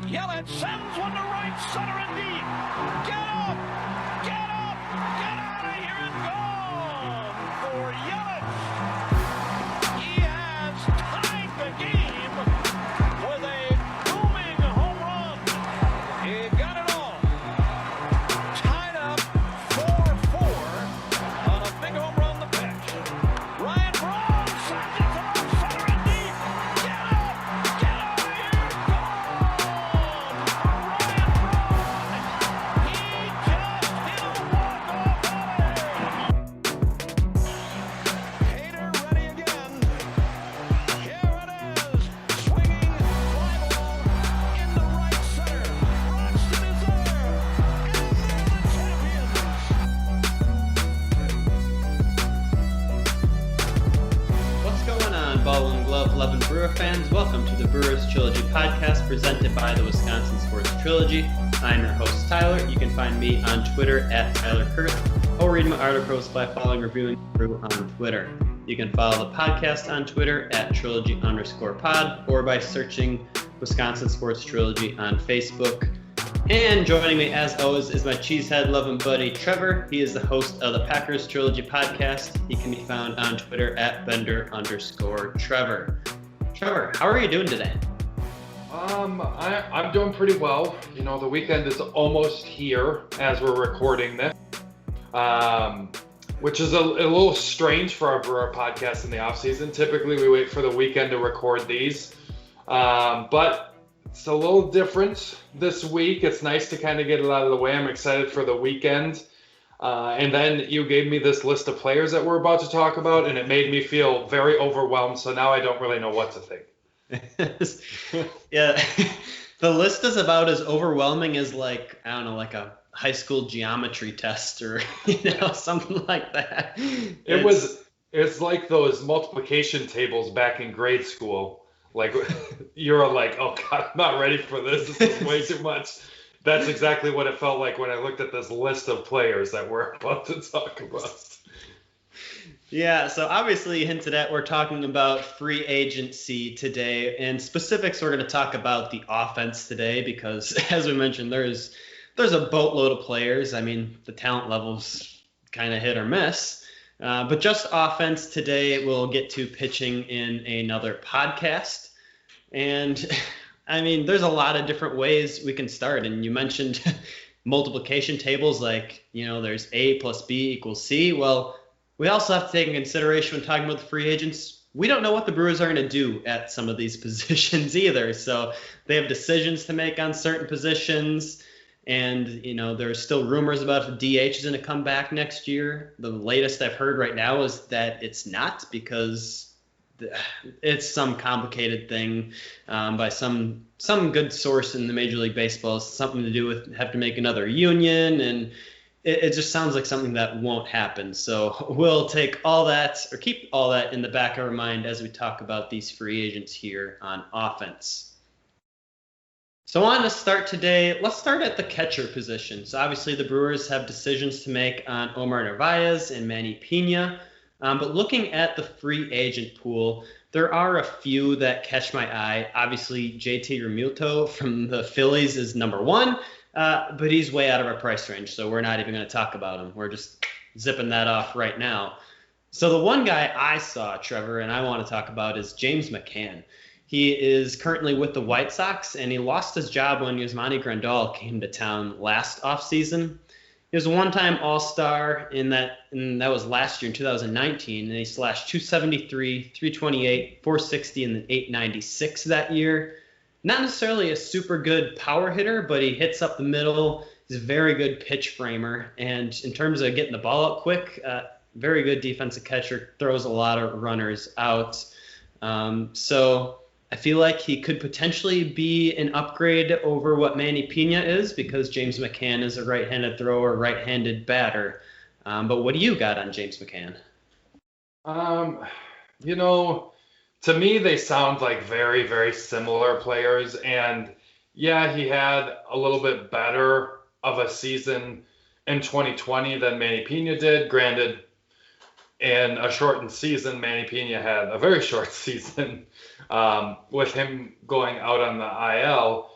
Yelich sends one to right center and deep. Get up! Get up! Get out of here and gone for Yelich. He has tied the game with a booming home run. He got it all. Tied up 4-4 on a big home run the pitch. Ryan Braun sends it to right center and deep. Get up! Get out of here! Gone for Ryan Braun. He just hit a walk-off alley. Hader ready again. Here it is. Swinging fly ball into right center. Broxton is there. And they're the champions. What's going on, Ball and Glove loving Brewer fans? Welcome to the Brewers Trilogy podcast presented by the Wisconsin Sports Trilogy. I'm your host, Tyler. You can find me on Twitter at Tyler Kurth or read my articles by following Reviewing Brew on Twitter. You can follow the podcast on Twitter at Trilogy_pod or by searching Wisconsin Sports Trilogy on Facebook. And joining me, as always, is my cheesehead loving buddy, Trevor. He is the host of the Packers Trilogy podcast. He can be found on Twitter at Bender_Trevor. Trevor, how are you doing today? I'm doing pretty well. You know, the weekend is almost here as we're recording this, which is a little strange for our podcast in the off season. Typically, we wait for the weekend to record these, but it's a little different this week. It's nice to kind of get it out of the way. I'm excited for the weekend. And then you gave me this list of players that we're about to talk about, and it made me feel very overwhelmed. So now I don't really know what to think. Yeah, the list is about as overwhelming as like a high school geometry test or something like that. It's like those multiplication tables back in grade school. Like you're like, oh God, I'm not ready for this. This is way too much. That's exactly what it felt like when I looked at this list of players that we're about to talk about. Yeah, so obviously you hinted at we're talking about free agency today, and specifics we're going to talk about the offense today because, as we mentioned, there's a boatload of players. I mean, the talent level's kind of hit or miss. But just offense today, we'll get to pitching in another podcast. And, I mean, there's a lot of different ways we can start. And you mentioned multiplication tables like, there's A plus B equals C. Well, we also have to take into consideration when talking about the free agents, we don't know what the Brewers are going to do at some of these positions either. So they have decisions to make on certain positions. And, there's still rumors about if DH is going to come back next year. The latest I've heard right now is that it's not because it's some complicated thing by some good source in the Major League Baseball. It's something to do with have to make another union. And it just sounds like something that won't happen. So we'll take all that or keep all that in the back of our mind as we talk about these free agents here on offense. So on to start today, let's start at the catcher position. So obviously the Brewers have decisions to make on Omar Narvaez and Manny Pena. But looking at the free agent pool, there are a few that catch my eye. Obviously, JT Realmuto from the Phillies is number one, but he's way out of our price range, so we're not even going to talk about him. We're just zipping that off right now. So the one guy I saw, Trevor, and I want to talk about is James McCann. He is currently with the White Sox, and he lost his job when Yasmani Grandal came to town last offseason. He was a one-time All-Star and that was last year in 2019, and he slashed 273, 328, 460, and then 896 that year. Not necessarily a super good power hitter, but he hits up the middle. He's a very good pitch framer, and in terms of getting the ball out quick, very good defensive catcher, throws a lot of runners out. So I feel like he could potentially be an upgrade over what Manny Pena is because James McCann is a right-handed thrower, right-handed batter. But what do you got on James McCann? To me, they sound like very, very similar players. And yeah, he had a little bit better of a season in 2020 than Manny Pena did. Granted, in a shortened season, Manny Pena had a very short season with him going out on the IL.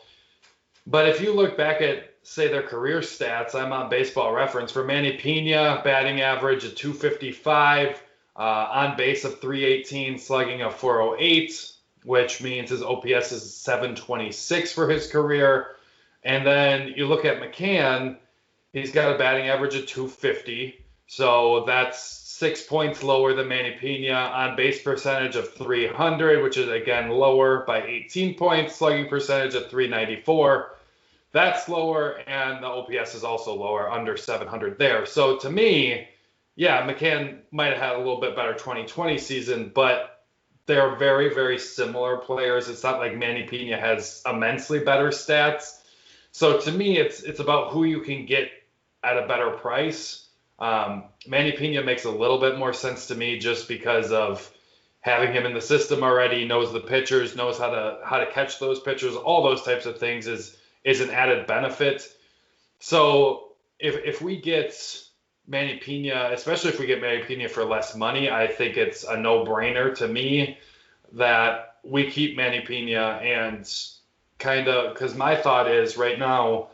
But if you look back at, say, their career stats, I'm on Baseball Reference. For Manny Pena, batting average of 255, on base of 318, slugging of 408, which means his OPS is 726 for his career. And then you look at McCann, he's got a batting average of 250. So that's 6 points lower than Manny Pena. On base percentage of 300, which is again lower by 18 points. Slugging percentage of 394. That's lower, and the OPS is also lower, under 700 there. So to me, yeah, McCann might have had a little bit better 2020 season, but they're very, very similar players. It's not like Manny Pena has immensely better stats. So to me, it's about who you can get at a better price. Manny Pena makes a little bit more sense to me just because of having him in the system already, knows the pitchers, knows how to catch those pitchers, all those types of things is an added benefit. So if we get Manny Pena, especially if we get Manny Pena for less money, I think it's a no-brainer to me that we keep Manny Pena, and kind of, because my thought is right now,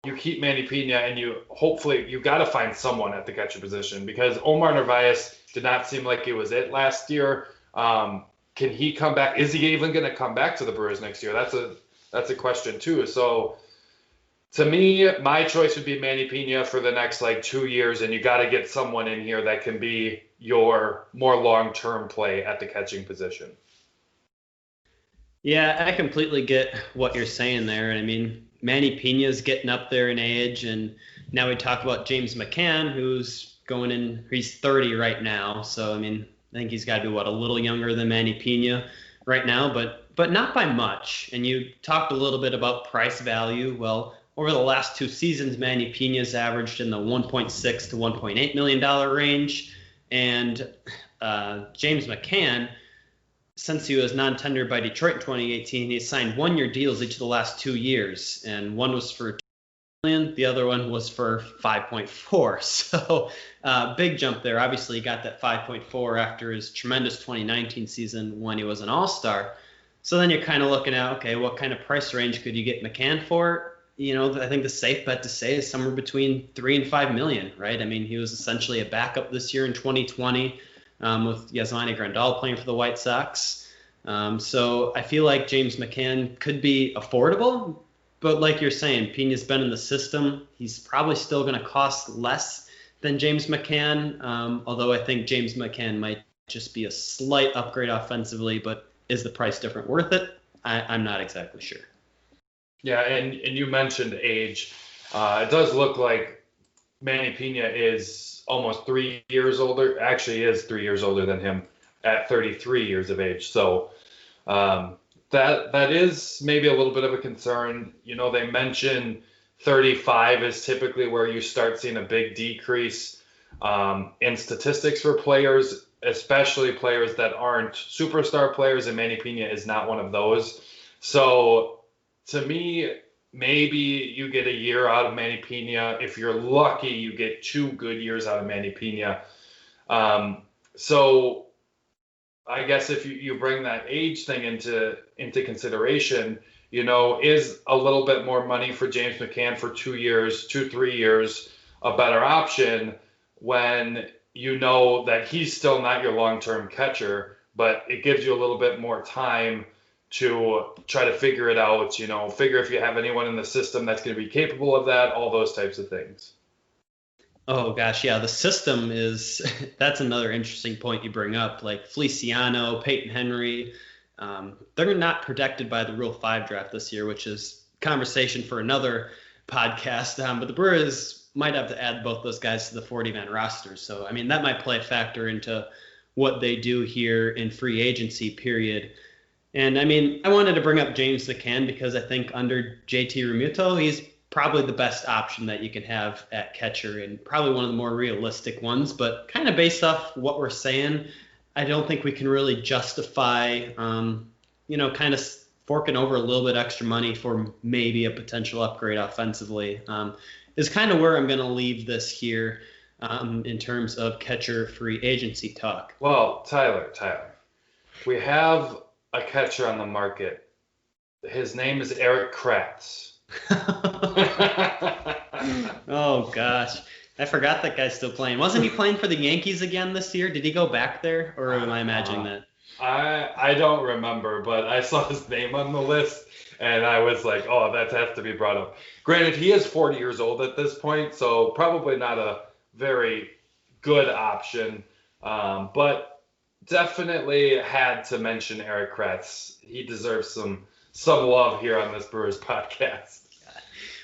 you keep Manny Pena and you got to find someone at the catcher position, because Omar Narvaez did not seem like it was it last year. Can he come back? Is he even going to come back to the Brewers next year? That's a question too. So to me, my choice would be Manny Pena for the next 2 years, and you got to get someone in here that can be your more long-term play at the catching position. Yeah, I completely get what you're saying there. I mean, Manny Pena's getting up there in age, and now we talk about James McCann, who's he's 30 right now. So, I mean, I think he's got to be, a little younger than Manny Pena right now, but not by much. And you talked a little bit about price value. Well, over the last 2 seasons, Manny Pena's averaged in the $1.6 to $1.8 million range. And James McCann, since he was non-tendered by Detroit in 2018, he signed 1-year deals each of the last 2 years. And one was for $2 million, the other one was for 5.4. So big jump there. Obviously, he got that 5.4 after his tremendous 2019 season when he was an all-star. So then you're kind of looking at, okay, what kind of price range could you get McCann for? I think the safe bet to say is somewhere between $3 and $5 million, right? I mean, he was essentially a backup this year in 2020 with Yasmani Grandal playing for the White Sox. So I feel like James McCann could be affordable, but like you're saying, Pena's been in the system. He's probably still going to cost less than James McCann, although I think James McCann might just be a slight upgrade offensively, but is the price difference worth it? I'm not exactly sure. Yeah, and you mentioned age. It does look like Manny Pena is almost 3 years older. Actually, he is 3 years older than him at 33 years of age. So that is maybe a little bit of a concern. They mention 35 is typically where you start seeing a big decrease in statistics for players, especially players that aren't superstar players, and Manny Pena is not one of those. So to me, maybe you get a year out of Manny Pena. If you're lucky, you get 2 good years out of Manny Pena. So I guess if you bring that age thing into consideration, is a little bit more money for James McCann for 3 years, a better option when you know that he's still not your long-term catcher, but it gives you a little bit more time to try to figure it out, figure if you have anyone in the system that's going to be capable of that, all those types of things. Oh, gosh, yeah, the system that's another interesting point you bring up. Like Feliciano, Peyton Henry, they're not protected by the Rule 5 draft this year, which is conversation for another podcast. But the Brewers might have to add both those guys to the 40-man roster. So, I mean, that might play a factor into what they do here in free agency period. And, I mean, I wanted to bring up James McCann because I think under JT Realmuto, he's probably the best option that you can have at catcher and probably one of the more realistic ones. But kind of based off what we're saying, I don't think we can really justify, kind of forking over a little bit extra money for maybe a potential upgrade offensively is kind of where I'm going to leave this here in terms of catcher free agency talk. Well, Tyler, we have a catcher on the market. His name is Eric Kratz. Oh gosh, I forgot that guy's still playing. Wasn't he playing for the Yankees again this year? Did he go back there, or am I imagining that? I don't remember, but I saw his name on the list, and I was like, oh, that has to be brought up. Granted, he is 40 years old at this point, so probably not a very good option, but definitely had to mention Eric Kratz. He deserves some love here on this Brewers podcast.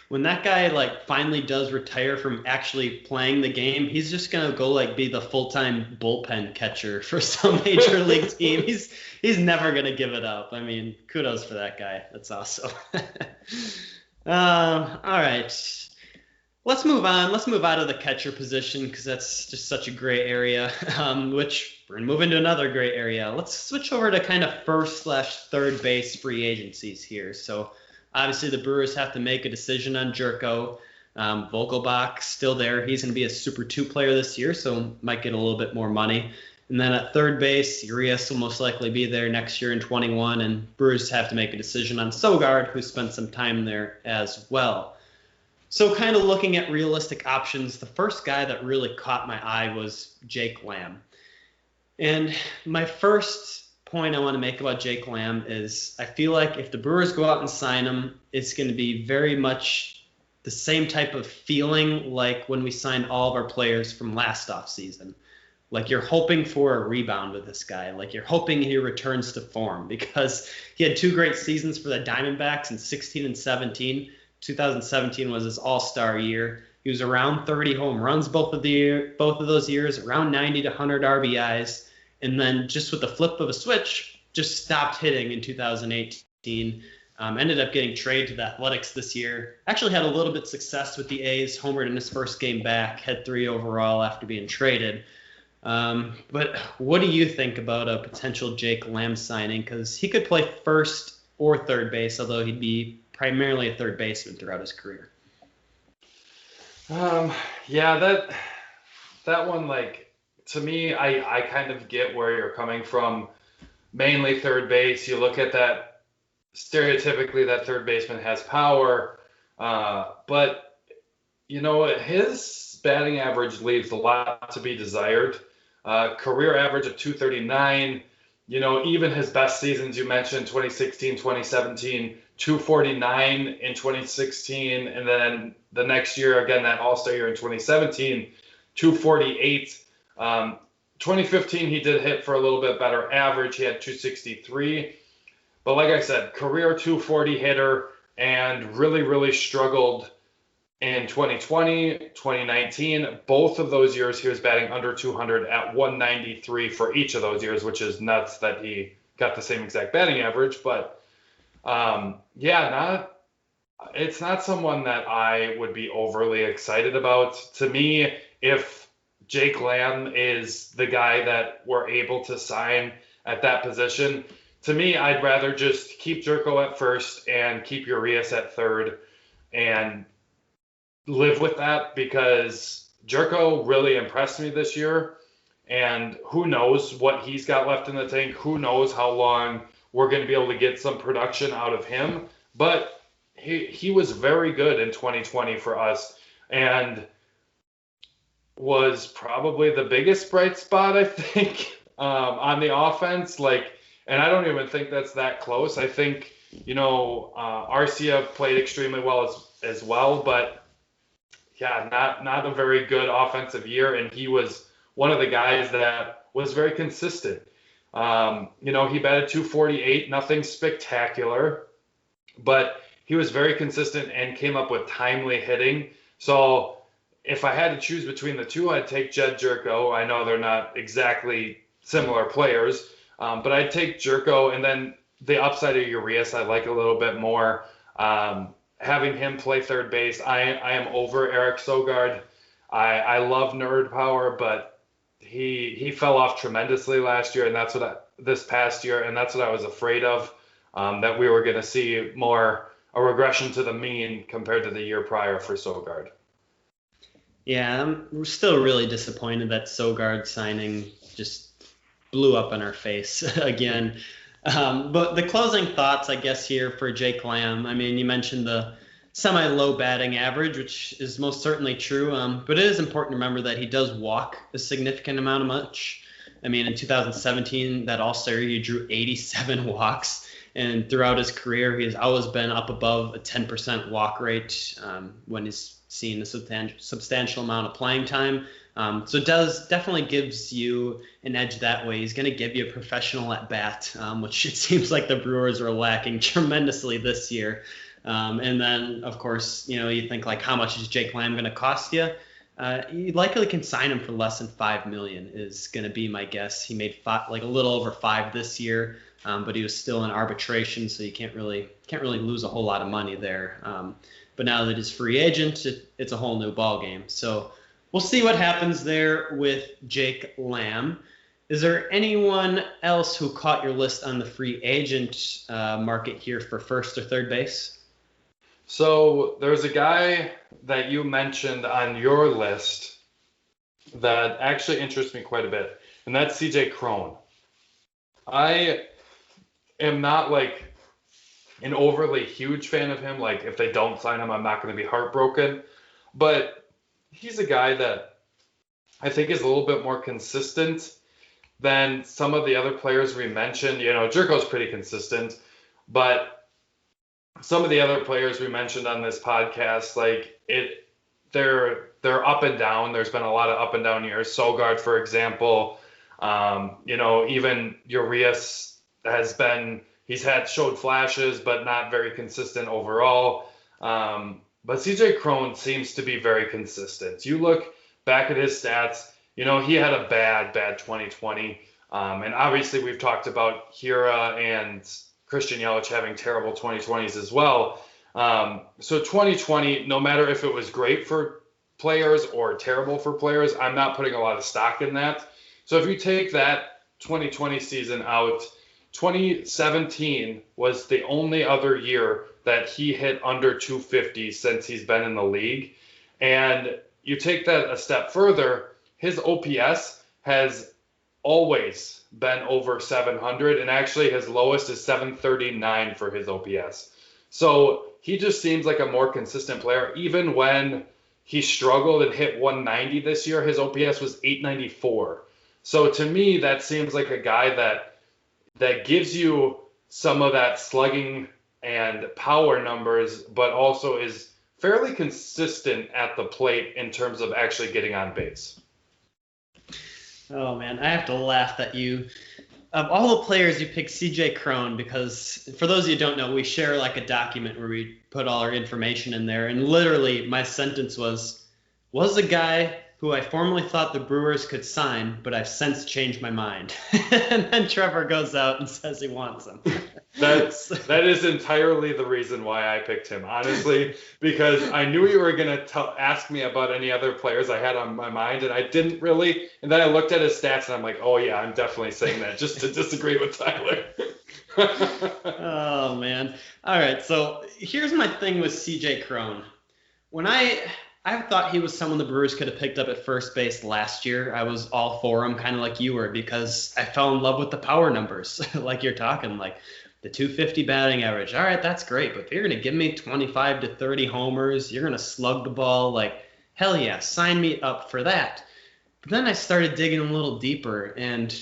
When that guy like finally does retire from actually playing the game, he's just gonna go like be the full-time bullpen catcher for some major league team. He's never gonna give it up. I mean, kudos for that guy. That's awesome. All right, let's move on. Let's move out of the catcher position because that's just such a gray area. Which we're gonna move into another gray area. Let's switch over to kind of first/third base free agencies here. So. Obviously, the Brewers have to make a decision on Jerko. Vogelbach still there. He's going to be a Super 2 player this year, so might get a little bit more money. And then at third base, Urias will most likely be there next year in 21, and Brewers have to make a decision on Sogard, who spent some time there as well. So kind of looking at realistic options, the first guy that really caught my eye was Jake Lamb. And my first point I want to make about Jake Lamb is I feel like if the Brewers go out and sign him, it's going to be very much the same type of feeling like when we signed all of our players from last offseason. Like you're hoping for a rebound with this guy. Like you're hoping he returns to form because he had 2 great seasons for the Diamondbacks in 16 and 17. 2017 was his all-star year. He was around 30 home runs both of those years, around 90 to 100 RBIs. And then just with the flip of a switch, just stopped hitting in 2018. Ended up getting traded to the Athletics this year. Actually had a little bit of success with the A's, homered in his first game back, had 3 overall after being traded. But what do you think about a potential Jake Lamb signing? Because he could play first or third base, although he'd be primarily a third baseman throughout his career. Yeah, that one, like, to me, I kind of get where you're coming from. Mainly third base. You look at that, stereotypically, that third baseman has power. But, you know, his batting average leaves a lot to be desired. Career average of 239. You know, even his best seasons, you mentioned 2016, 2017, 249 in 2016. And then the next year, again, that All-Star year in 2017, 248. 2015, he did hit for a little bit better average. He had 263. But like I said, career 240 hitter and really, really struggled in 2020, 2019. Both of those years, he was batting under 200 at 193 for each of those years, which is nuts that he got the same exact batting average. But it's not someone that I would be overly excited about. To me, if Jake Lamb is the guy that we're able to sign at that position, to me, I'd rather just keep Jerko at first and keep Urias at third and live with that, because Jerko really impressed me this year. And who knows what he's got left in the tank? Who knows how long we're going to be able to get some production out of him? But he was very good in 2020 for us and was probably the biggest bright spot, I think, on the offense. And I don't even think that's that close. I think, Arcia played extremely well as well, but yeah, not a very good offensive year. And he was one of the guys that was very consistent. He batted 248, nothing spectacular, but he was very consistent and came up with timely hitting. So if I had to choose between the two, I'd take Jed Jerko. I know they're not exactly similar players, but I'd take Jerko. And then the upside of Urias, I like a little bit more. Having him play third base, I am over Eric Sogard. I love nerd power, but he fell off tremendously last year, and this past year, and that's what I was afraid of, that we were going to see more a regression to the mean compared to the year prior for Sogard. Yeah, we're still really disappointed that Sogard signing just blew up in our face again. But the closing thoughts, I guess, here for Jake Lamb. I mean, you mentioned the semi-low batting average, which is most certainly true. But it is important to remember that he does walk a significant amount of much. I mean, in 2017, that All-Star year, he drew 87 walks. And throughout his career, he's always been up above a 10% walk rate when he's seen a substantial amount of playing time. So it definitely gives you an edge that way. He's going to give you a professional at bat, which it seems like the Brewers are lacking tremendously this year. And then, of course, you think like, how much is Jake Lamb going to cost you? You likely can sign him for less than $5 million is going to be my guess. He made a little over $5 million this year, but he was still in arbitration, so you can't really lose a whole lot of money there. But now that he's free agent, it's a whole new ball game. So we'll see what happens there with Jake Lamb. Is there anyone else who caught your list on the free agent market here for first or third base? So there's a guy that you mentioned on your list that actually interests me quite a bit, and that's CJ Cron. I am not like an overly huge fan of him. Like, if they don't sign him, I'm not going to be heartbroken. But he's a guy that I think is a little bit more consistent than some of the other players we mentioned. Jerko's pretty consistent, but some of the other players we mentioned on this podcast, they're up and down. There's been a lot of up and down years. Sogard, for example, even Urias showed flashes, but not very consistent overall. But CJ Cron seems to be very consistent. You look back at his stats, he had a bad 2020. And obviously we've talked about Hira and Christian Yelich having terrible 2020s as well. So 2020, no matter if it was great for players or terrible for players, I'm not putting a lot of stock in that. So if you take that 2020 season out, 2017 was the only other year that he hit under 250 since he's been in the league. And you take that a step further, his OPS has always been over 700, and actually his lowest is 739 for his OPS. So he just seems like a more consistent player. Even when he struggled and hit 190 this year, his OPS was 894. So to me, that seems like a guy that gives you some of that slugging and power numbers, but also is fairly consistent at the plate in terms of actually getting on base. Oh, man, I have to laugh at you. Of all the players, you picked CJ Cron because, for those of you who don't know, we share like a document where we put all our information in there. And literally, my sentence was a guy who I formerly thought the Brewers could sign, but I've since changed my mind. And then Trevor goes out and says he wants him. That is entirely the reason why I picked him, honestly, because I knew you were going to ask me about any other players I had on my mind, and I didn't really. And then I looked at his stats, and I'm like, oh, yeah, I'm definitely saying that just to disagree with Tyler. Oh, man. All right, so here's my thing with CJ Cron. When I thought he was someone the Brewers could have picked up at first base last year. I was all for him, kind of like you were, because I fell in love with the power numbers, like you're talking, like the 250 batting average. All right, that's great, but if you're going to give me 25 to 30 homers, you're going to slug the ball, like, hell yeah, sign me up for that. But then I started digging a little deeper, and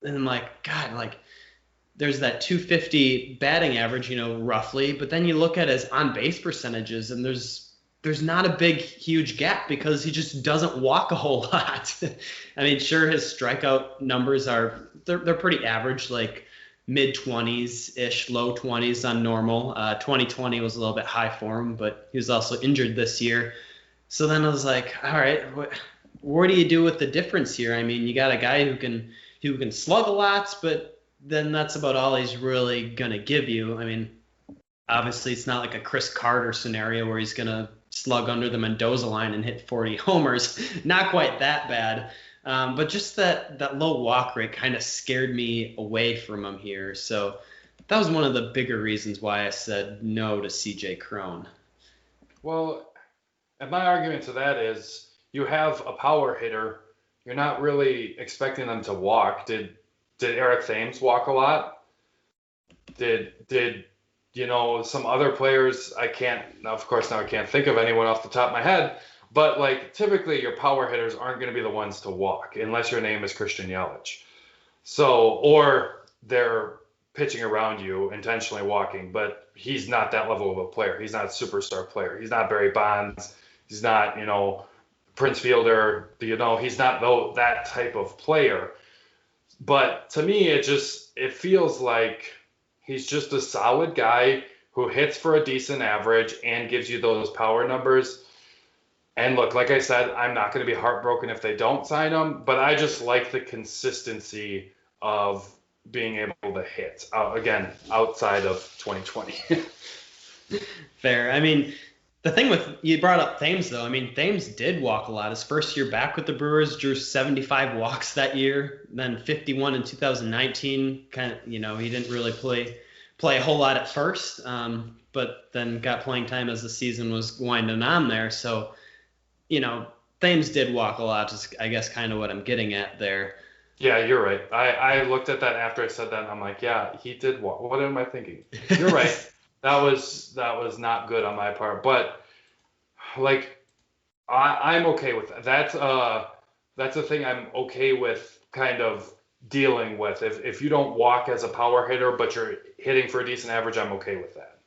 I'm like, God, like, there's that 250 batting average, roughly, but then you look at his on-base percentages, and there's not a big, huge gap because he just doesn't walk a whole lot. I mean, sure, his strikeout numbers they're pretty average, like mid-20s-ish, low 20s on normal. 2020 was a little bit high for him, but he was also injured this year. So then I was like, all right, what do you do with the difference here? I mean, you got a guy who can slug a lot, but then that's about all he's really going to give you. I mean, obviously it's not like a Chris Carter scenario where he's going to slug under the Mendoza line and hit 40 homers. Not quite that bad. But just that low walk rate kind of scared me away from him here. So that was one of the bigger reasons why I said no to CJ Cron. Well, and my argument to that is you have a power hitter. You're not really expecting them to walk. Did Eric Thames walk a lot? Did some other players I can't think of anyone off the top of my head, but like typically your power hitters aren't going to be the ones to walk unless your name is Christian Yelich. So, or they're pitching around you, intentionally walking, but he's not that level of a player. He's not a superstar player. He's not Barry Bonds. He's not, Prince Fielder. He's not that type of player. But to me, it feels like he's just a solid guy who hits for a decent average and gives you those power numbers. And look, like I said, I'm not going to be heartbroken if they don't sign him, but I just like the consistency of being able to hit, again, outside of 2020. Fair. I mean, the thing you brought up Thames, though. I mean, Thames did walk a lot. His first year back with the Brewers, drew 75 walks that year, then 51 in 2019. He didn't really play a whole lot at first, but then got playing time as the season was winding on there. So, Thames did walk a lot, is I guess kind of what I'm getting at there. Yeah, you're right. I looked at that after I said that, and I'm like, yeah, he did walk. What am I thinking? You're right. That was not good on my part, but like I'm okay with that. That's a thing I'm okay with kind of dealing with. If you don't walk as a power hitter, but you're hitting for a decent average, I'm okay with that.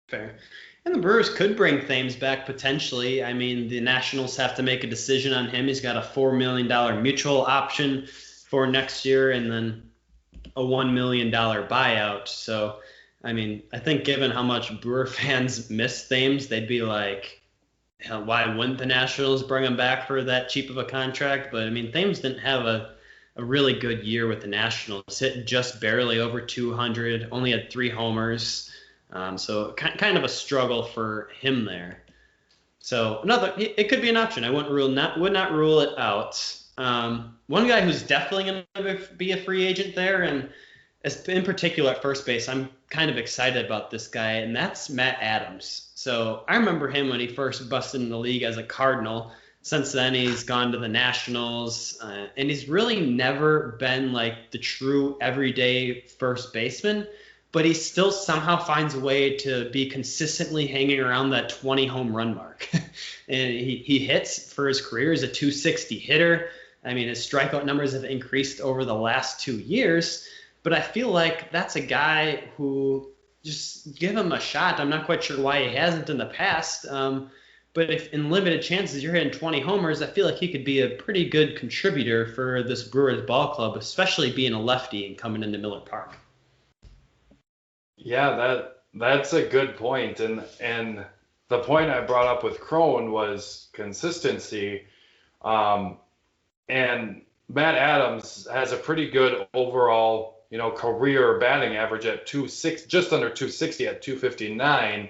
Fair. And the Brewers could bring Thames back potentially. I mean, the Nationals have to make a decision on him. He's got a $4 million mutual option for next year and then a $1 million buyout. So, I mean, I think given how much Brewer fans miss Thames, they'd be like, hell, why wouldn't the Nationals bring him back for that cheap of a contract? But, I mean, Thames didn't have a really good year with the Nationals. Hit just barely over 200, only had 3 homers. So kind of a struggle for him there. So it could be an option. I would not rule it out. One guy who's definitely going to be a free agent there, and in particular at first base, I'm kind of excited about this guy, and that's Matt Adams. So I remember him when he first busted in the league as a Cardinal. Since then, he's gone to the Nationals, and he's really never been like the true everyday first baseman, but he still somehow finds a way to be consistently hanging around that 20 home run mark. And he hits for his career as a 260 hitter. I mean, his strikeout numbers have increased over the last 2 years, but I feel like that's a guy who just give him a shot. I'm not quite sure why he hasn't in the past. But if in limited chances you're hitting 20 homers, I feel like he could be a pretty good contributor for this Brewers ball club, especially being a lefty and coming into Miller Park. Yeah, that's a good point. And the point I brought up with Crone was consistency. And Matt Adams has a pretty good overall, career batting average at just under 260 at 259.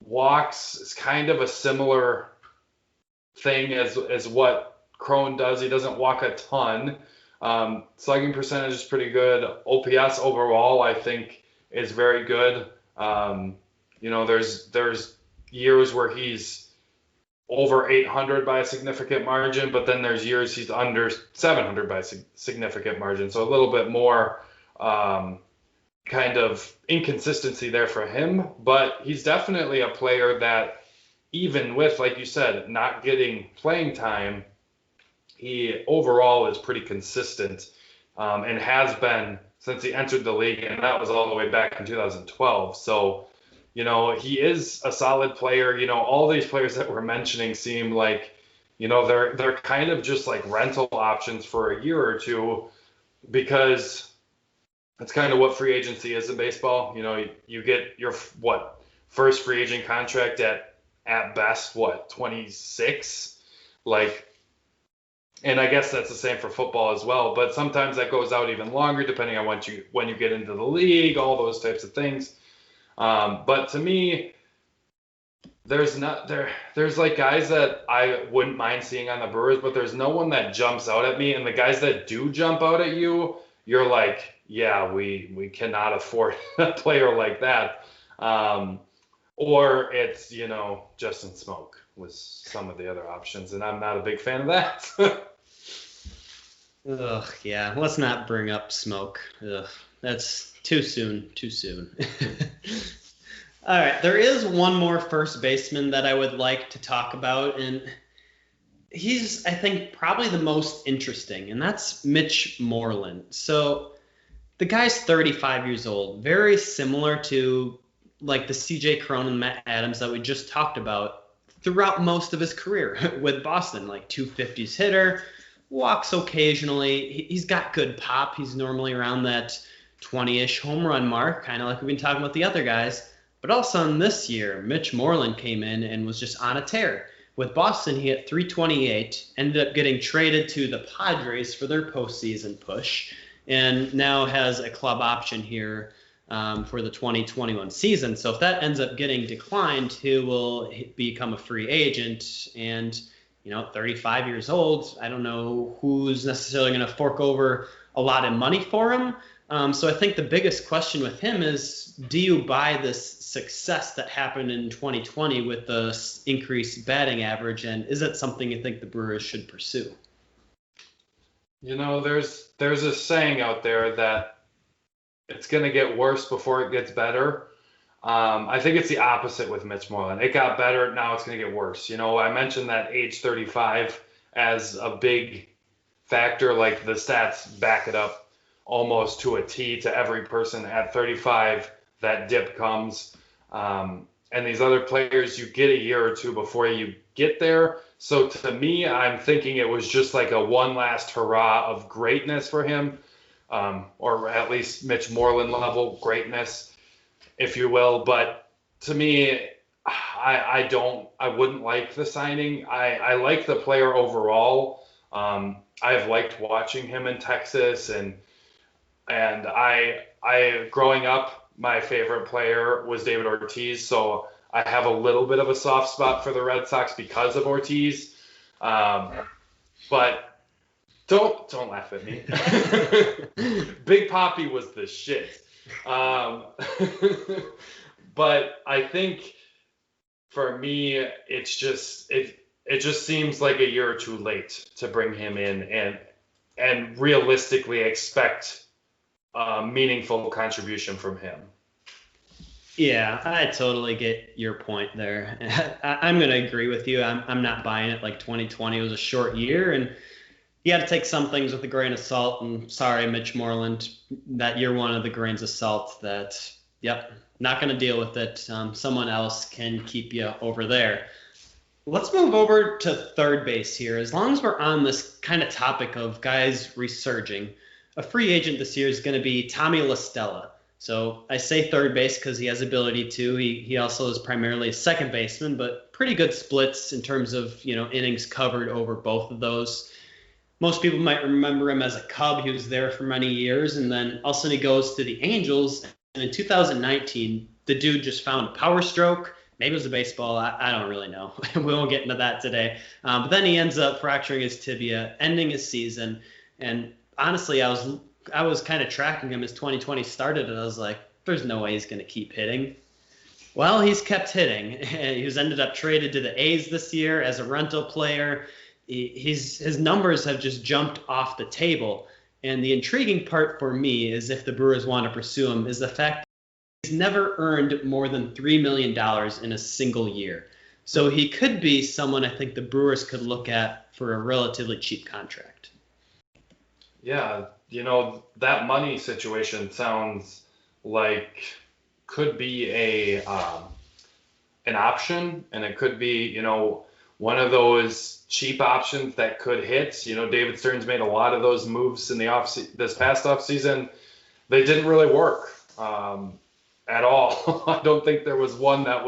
Walks is kind of a similar thing as what Crone does. He doesn't walk a ton. Slugging percentage is pretty good. OPS overall, I think, is very good. There's years where he's over 800 by a significant margin, but then there's years he's under 700 by a significant margin. So a little bit more kind of inconsistency there for him, but he's definitely a player that even with, like you said, not getting playing time, he overall is pretty consistent and has been since he entered the league, and that was all the way back in 2012. So, he is a solid player. All these players that we're mentioning seem like, they're kind of just like rental options for a year or two, because that's kind of what free agency is in baseball. You get your first free agent contract at best 26, and I guess that's the same for football as well. But sometimes that goes out even longer depending on when you get into the league, all those types of things. But to me, there's like guys that I wouldn't mind seeing on the Brewers, but there's no one that jumps out at me. And the guys that do jump out at you, you're like, yeah, we cannot afford a player like that. Or it's, Justin Smoke was some of the other options, and I'm not a big fan of that. Ugh, yeah. Let's not bring up Smoke. Ugh, That's too soon. All right, there is one more first baseman that I would like to talk about, and he's, I think, probably the most interesting, and that's Mitch Moreland. So the guy's 35 years old, very similar to like the CJ Cron and Matt Adams that we just talked about throughout most of his career with Boston, like 250s hitter, walks occasionally. He's got good pop. He's normally around that 20-ish home run mark, kind of like we've been talking about the other guys. But all of a sudden this year, Mitch Moreland came in and was just on a tear. With Boston, he hit 328, ended up getting traded to the Padres for their postseason push, and now has a club option here for the 2021 season. So if that ends up getting declined, he will become a free agent. And, 35 years old, I don't know who's necessarily going to fork over a lot of money for him. So I think the biggest question with him is, do you buy this success that happened in 2020 with the increased batting average, and is it something you think the Brewers should pursue? There's a saying out there that it's going to get worse before it gets better. I think it's the opposite with Mitch Moreland. It got better, now it's going to get worse. I mentioned that age 35 as a big factor, like the stats back it up almost to a T to every person at 35, that dip comes. And these other players, you get a year or two before you get there. So to me, I'm thinking it was just like a one last hurrah of greatness for him, or at least Mitch Moreland level greatness, if you will. But to me, I wouldn't like the signing. I like the player overall. I've liked watching him in Texas, and I growing up, my favorite player was David Ortiz, so I have a little bit of a soft spot for the Red Sox because of Ortiz. But don't laugh at me. Big Papi was the shit. But I think for me, it just seems like a year or two late to bring him in and realistically expect meaningful contribution from him. Yeah, I totally get your point there. I'm going to agree with you. I'm not buying it. Like 2020 was a short year, and you got to take some things with a grain of salt. And sorry, Mitch Moreland, that you're one of the grains of salt that, yep, not going to deal with it. Someone else can keep you over there. Let's move over to third base here. As long as we're on this kind of topic of guys resurging, a free agent this year is going to be Tommy La Stella. So I say third base because he has ability to. He also is primarily a second baseman, but pretty good splits in terms of innings covered over both of those. Most people might remember him as a Cub. He was there for many years, and then all of a sudden he goes to the Angels. And in 2019, the dude just found a power stroke. Maybe it was a baseball. I don't really know. We won't get into that today. But then he ends up fracturing his tibia, ending his season. And honestly, I was kind of tracking him as 2020 started, and I was like, there's no way he's going to keep hitting. Well, he's kept hitting. He was ended up traded to the A's this year as a rental player. His numbers have just jumped off the table. And the intriguing part for me is, if the Brewers want to pursue him, is the fact that he's never earned more than $3 million in a single year. So he could be someone I think the Brewers could look at for a relatively cheap contract. Yeah, that money situation sounds like could be an option, and it could be, one of those cheap options that could hit. David Stearns made a lot of those moves in this past offseason. They didn't really work at all. I don't think there was one that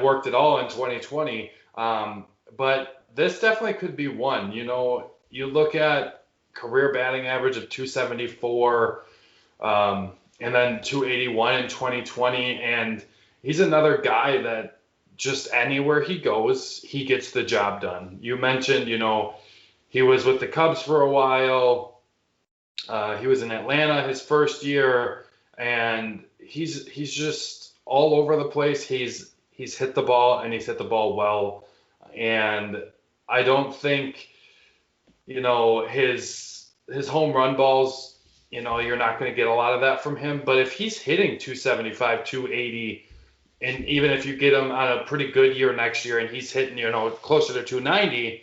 worked at all in 2020. But this definitely could be one. You look at career batting average of 274, and then 281 in 2020, and he's another guy that just anywhere he goes, he gets the job done. You mentioned, he was with the Cubs for a while. He was in Atlanta his first year, and he's just all over the place. He's hit the ball, and he's hit the ball well. And I don't think, his home run balls you're not going to get a lot of that from him. But if he's hitting 275, 280, and even if you get him on a pretty good year next year and he's hitting, closer to 290,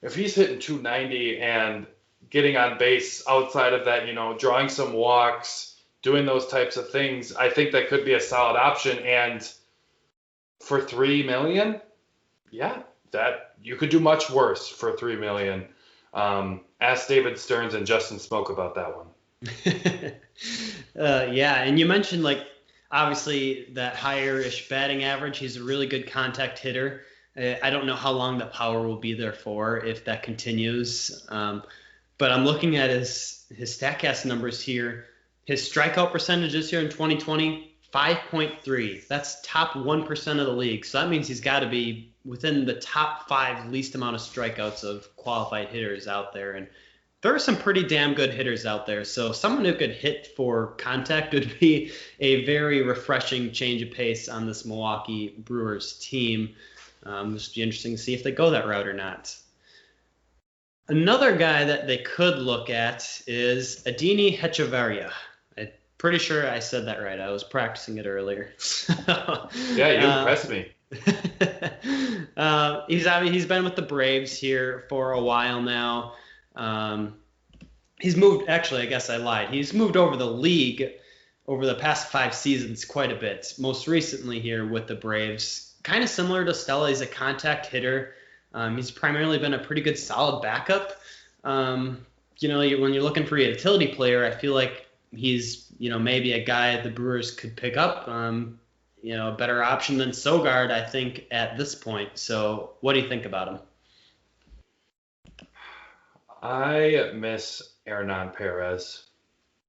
if he's hitting 290 and getting on base outside of that, drawing some walks, doing those types of things, I think that could be a solid option. And for $3 million, yeah, that you could do much worse for $3 million. Ask David Stearns and Justin Smoke about that one. Yeah, and you mentioned obviously that higher-ish batting average. He's a really good contact hitter. I don't know how long the power will be there for if that continues. But I'm looking at his StatCast numbers here. His strikeout percentage this year in 2020, 5.3. That's top 1% of the league. So that means he's got to be within the top 5 least amount of strikeouts of qualified hitters out there. And there are some pretty damn good hitters out there. So someone who could hit for contact would be a very refreshing change of pace on this Milwaukee Brewers team. Just be interesting to see if they go that route or not. Another guy that they could look at is Adini Hechavarria. I'm pretty sure I said that right. I was practicing it earlier. Yeah, you impressed me. He's been with the Braves here for a while now. He's moved, actually, I guess I lied. He's moved over the league over the past 5 seasons quite a bit. Most recently here with the Braves. Kind of similar to Stella, he's a contact hitter. He's primarily been a pretty good solid backup. When you're looking for a utility player, I feel like he's, maybe a guy the Brewers could pick up. A better option than Sogard, I think, at this point. So what do you think about him? I miss Hernan Perez.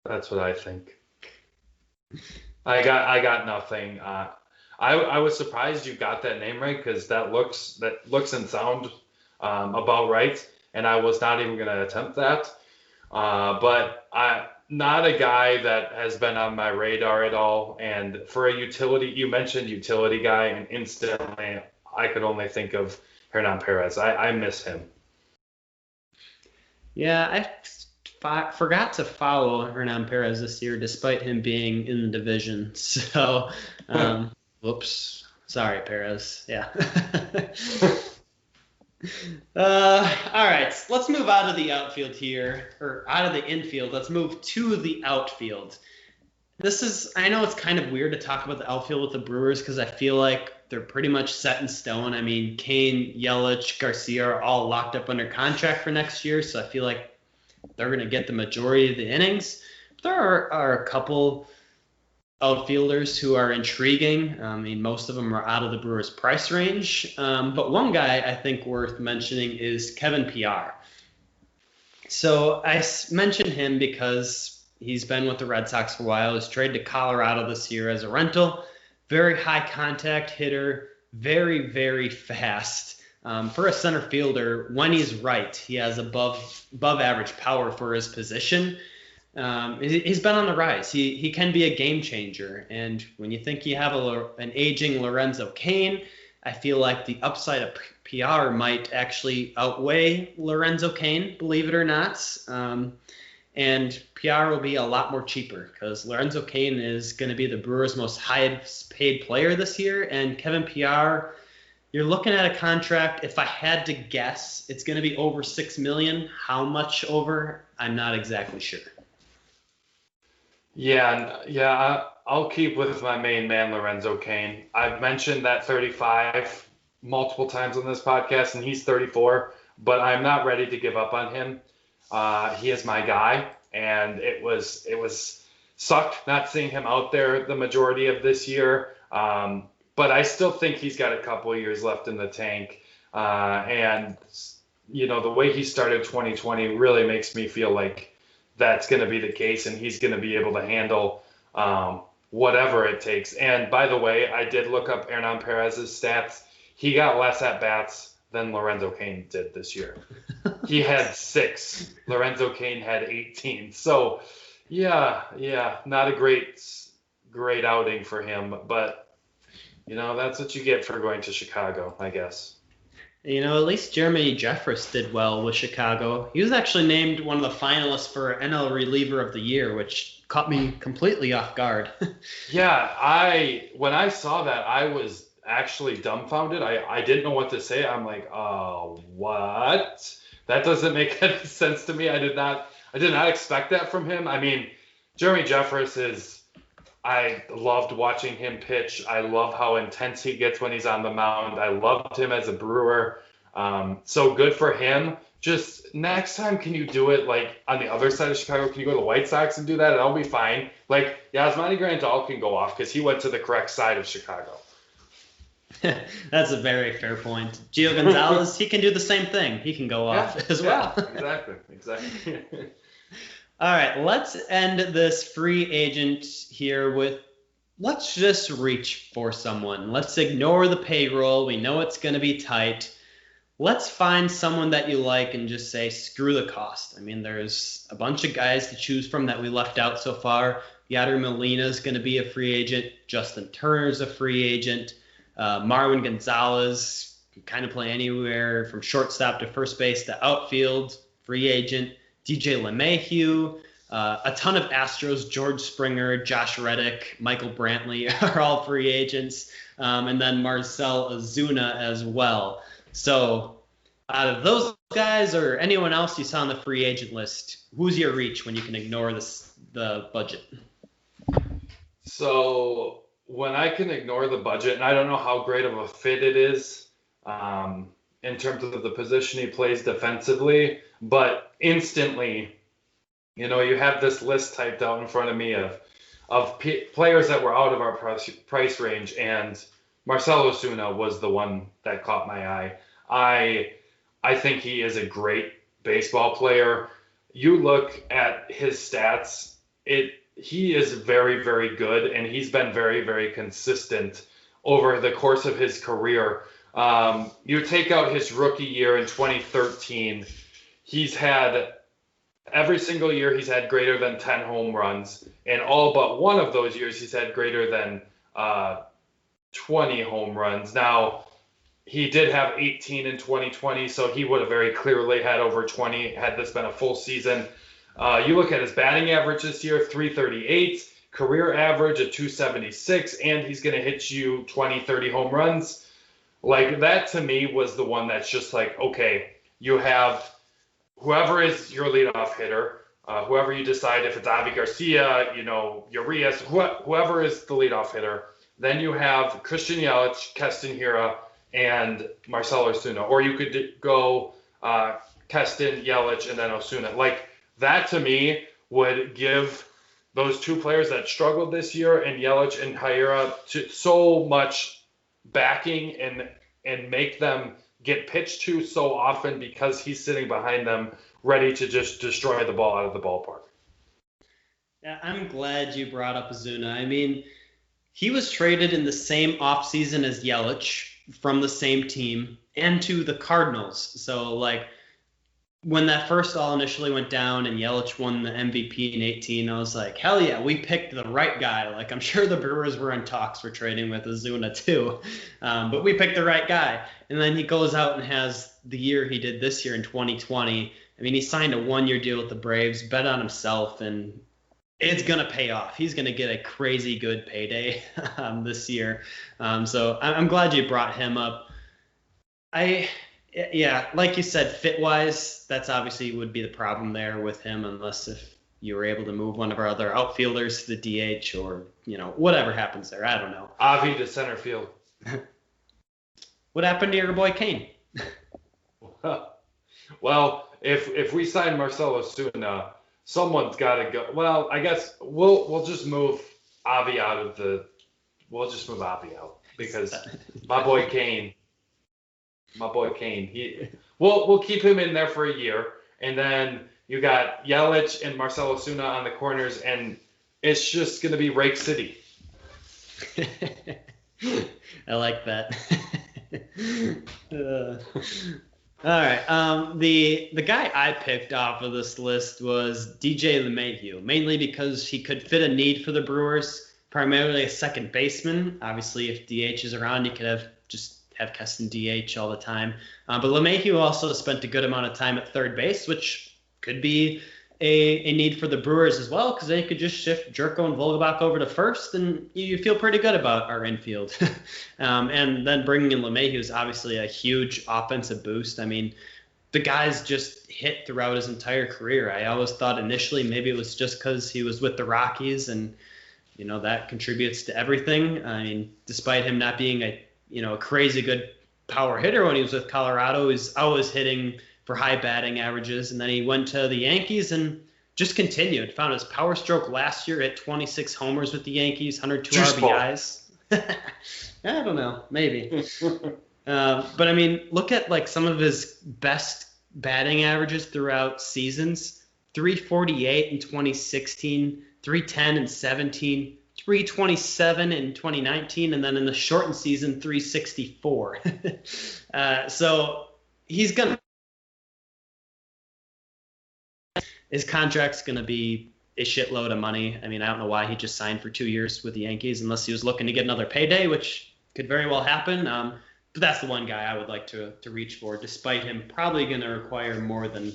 That's what I think. I got nothing. I was surprised you got that name right because that looks and sound about right, and I was not even going to attempt that. But not a guy that has been on my radar at all. And for a utility, you mentioned utility guy, and instantly I could only think of Hernan Perez. I miss him. Yeah, I forgot to follow Hernan Perez this year, despite him being in the division. So, whoops. Sorry, Perez. Yeah. All right. Let's move out of the outfield here, or out of the infield. Let's move to the outfield. I know it's kind of weird to talk about the outfield with the Brewers because I feel like they're pretty much set in stone. I mean, Kane, Yelich, Garcia are all locked up under contract for next year, so I feel like they're going to get the majority of the innings. But there are a couple outfielders who are intriguing. I mean, most of them are out of the Brewers' price range. But one guy I think worth mentioning is Kevin Pillar. So I mentioned him because he's been with the Red Sox for a while. He's traded to Colorado this year as a rental. Very high contact hitter, very, very fast. For a center fielder, when he's right, he has above average power for his position. He's been on the rise. He can be a game changer. And when you think you have an aging Lorenzo Cain, I feel like the upside of PR might actually outweigh Lorenzo Cain, believe it or not. And PR will be a lot more cheaper because Lorenzo Cain is going to be the Brewers' most highest paid player this year. And Kevin PR, you're looking at a contract, if I had to guess, it's going to be over $6 million. How much over? I'm not exactly sure. Yeah, I'll keep with my main man, Lorenzo Cain. I've mentioned that 35 multiple times on this podcast, and he's 34, but I'm not ready to give up on him. He is my guy, and it was sucked not seeing him out there the majority of this year. But I still think he's got a couple of years left in the tank. And the way he started 2020 really makes me feel like that's going to be the case, and he's going to be able to handle whatever it takes. And by the way, I did look up Hernan Perez's stats. He got less at-bats than Lorenzo Cain did this year. He had 6. Lorenzo Cain had 18. So, yeah, not a great outing for him. But, that's what you get for going to Chicago, I guess. At least Jeremy Jeffress did well with Chicago. He was actually named one of the finalists for NL Reliever of the Year, which caught me completely off guard. Yeah, when I saw that, I was actually dumbfounded. I didn't know what to say. I'm like, what? That doesn't make any sense to me. I did not expect that from him. I mean, Jeremy Jeffress I loved watching him pitch. I love how intense he gets when he's on the mound. I loved him as a Brewer. So good for him. Just next time, can you do it like on the other side of Chicago? Can you go to the White Sox and do that? That'll be fine. Like Yasmani Grandal can go off because he went to the correct side of Chicago. That's a very fair point. Gio Gonzalez, he can do the same thing. He can go off as well. Yeah, exactly. All right, let's end this free agent here with let's just reach for someone. Let's ignore the payroll. We know it's going to be tight. Let's find someone that you like and just say, screw the cost. I mean, there's a bunch of guys to choose from that we left out so far. Yadier Molina is going to be a free agent. Justin Turner's a free agent. Marwin Gonzalez can kind of play anywhere from shortstop to first base to outfield, free agent. DJ LeMahieu, a ton of Astros, George Springer, Josh Reddick, Michael Brantley are all free agents, and then Marcell Ozuna as well. So out of those guys or anyone else you saw on the free agent list, who's your reach when you can ignore the budget? So when I can ignore the budget, and I don't know how great of a fit it is in terms of the position he plays defensively, but instantly, you have this list typed out in front of me of players that were out of our price range, and Marcell Ozuna was the one that caught my eye. I think he is a great baseball player. You look at his stats, he is very, very good, and he's been very, very consistent over the course of his career. You take out his rookie year in 2013, he's had every single year he's had greater than 10 home runs, and all but one of those years he's had greater than 20 home runs. Now, he did have 18 in 2020, so he would have very clearly had over 20 had this been a full season. You look at his batting average this year, 338, career average at 276, and he's going to hit you 20, 30 home runs. Like, that to me was the one that's just like, okay, you have whoever is your leadoff hitter, whoever you decide, if it's Avi Garcia, Urias, whoever is the leadoff hitter. Then you have Christian Yelich, Keston Hiura, and Marcell Ozuna. Or you could go Keston, Yelich, and then Ozuna. Like, that to me would give those two players that struggled this year, and Yelich and Hiura, so much backing and make them get pitched to so often because he's sitting behind them ready to just destroy the ball out of the ballpark. Yeah, I'm glad you brought up Ozuna. I mean, he was traded in the same offseason as Yelich from the same team and to the Cardinals. So, like, when that first all initially went down and Yelich won the MVP in 18, I was like, hell yeah, we picked the right guy. Like, I'm sure the Brewers were in talks for trading with Ozuna too, but we picked the right guy. And then he goes out and has the year he did this year in 2020. I mean, he signed a one-year deal with the Braves, bet on himself, and it's going to pay off. He's going to get a crazy good payday this year. So I'm glad you brought him up. Yeah, like you said, fit-wise, that's obviously would be the problem there with him, unless if you were able to move one of our other outfielders to the DH or, whatever happens there. I don't know. Avi to center field. What happened to your boy Kane? Well, if we sign Marcell Ozuna, someone's got to go. Well, I guess we'll just move Avi out. We'll just move Avi out because my boy Kane, we'll keep him in there for a year, and then you got Yelich and Marcell Ozuna on the corners, and it's just going to be Rake City. I like that. All right. The guy I picked off of this list was DJ LeMahieu, mainly because he could fit a need for the Brewers, primarily a second baseman. Obviously, if DH is around, you could have have Keston DH all the time. But LeMahieu also spent a good amount of time at third base, which could be a need for the Brewers as well, because they could just shift Jerko and Vogelbach over to first, and you feel pretty good about our infield. And then bringing in LeMahieu is obviously a huge offensive boost. I mean, the guy's just hit throughout his entire career. I always thought initially maybe it was just because he was with the Rockies, and that contributes to everything. I mean, despite him not being a crazy good power hitter when he was with Colorado, he's always hitting for high batting averages. And then he went to the Yankees and just continued. Found his power stroke last year at 26 homers with the Yankees, 102 RBIs. I don't know, maybe. But I mean, look at like some of his best batting averages throughout seasons: 348 in 2016, 310 in 17, 327 in 2019, and then in the shortened season, 364. So he's gonna. His contract's gonna be a shitload of money. I mean, I don't know why he just signed for 2 years with the Yankees, unless he was looking to get another payday, which could very well happen. But that's the one guy I would like to reach for, despite him probably going to require more than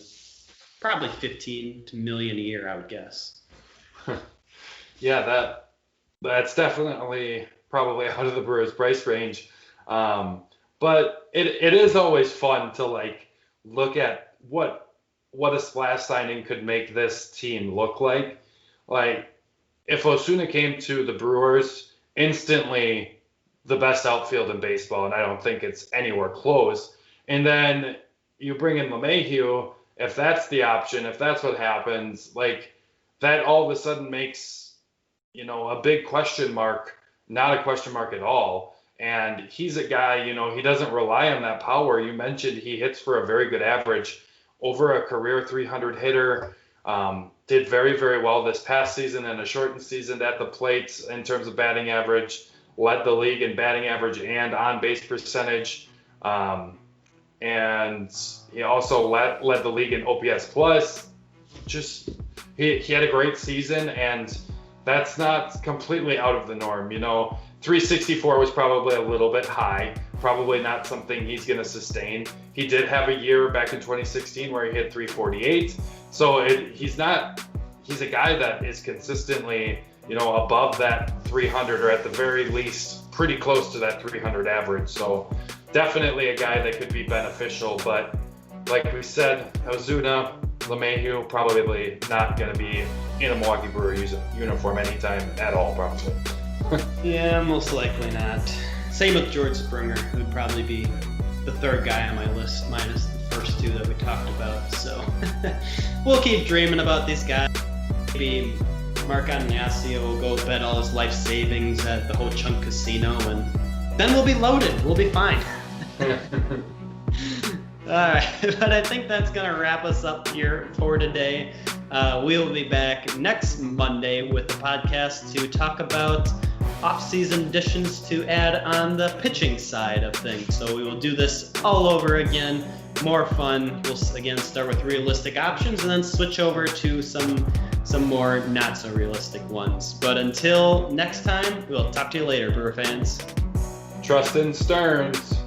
probably $15 million a year, I would guess. Yeah, that's definitely probably out of the Brewers' price range. But it is always fun to like look at what a splash signing could make this team look like. Like if Osuna came to the Brewers, instantly the best outfield in baseball, and I don't think it's anywhere close. And then you bring in LeMahieu, if that's the option, if that's what happens, like that all of a sudden makes, a big question mark, not a question mark at all. And he's a guy, he doesn't rely on that power. You mentioned he hits for a very good average, over a career 300 hitter, did very, very well this past season and a shortened season at the plate in terms of batting average. Led the league in batting average and on-base percentage. And he also led the league in OPS plus. Just he had a great season, and that's not completely out of the norm. 364 was probably a little bit high, probably not something he's going to sustain. He did have a year back in 2016 where he hit 348. So he's a guy that is consistently above that 300, or at the very least pretty close to that 300 average. So definitely a guy that could be beneficial. But like we said, Ozuna, LeMahieu, probably not going to be in a Milwaukee Brewer uniform anytime at all, probably. Yeah, most likely not. Same with George Springer, who'd probably be the third guy on my list, minus the first two that we talked about. So we'll keep dreaming about these guys. Maybe Mark Ignacio will go bet all his life savings at the Ho Chunk Casino, and then we'll be loaded. We'll be fine. All right, but I think that's going to wrap us up here for today. We'll be back next Monday with a podcast to talk about off-season additions to add on the pitching side of things. So we will do this all over again. More fun. We'll again start with realistic options and then switch over to some more not so realistic ones. But until next time, we'll talk to you later, Brewer fans. Trust in Stearns.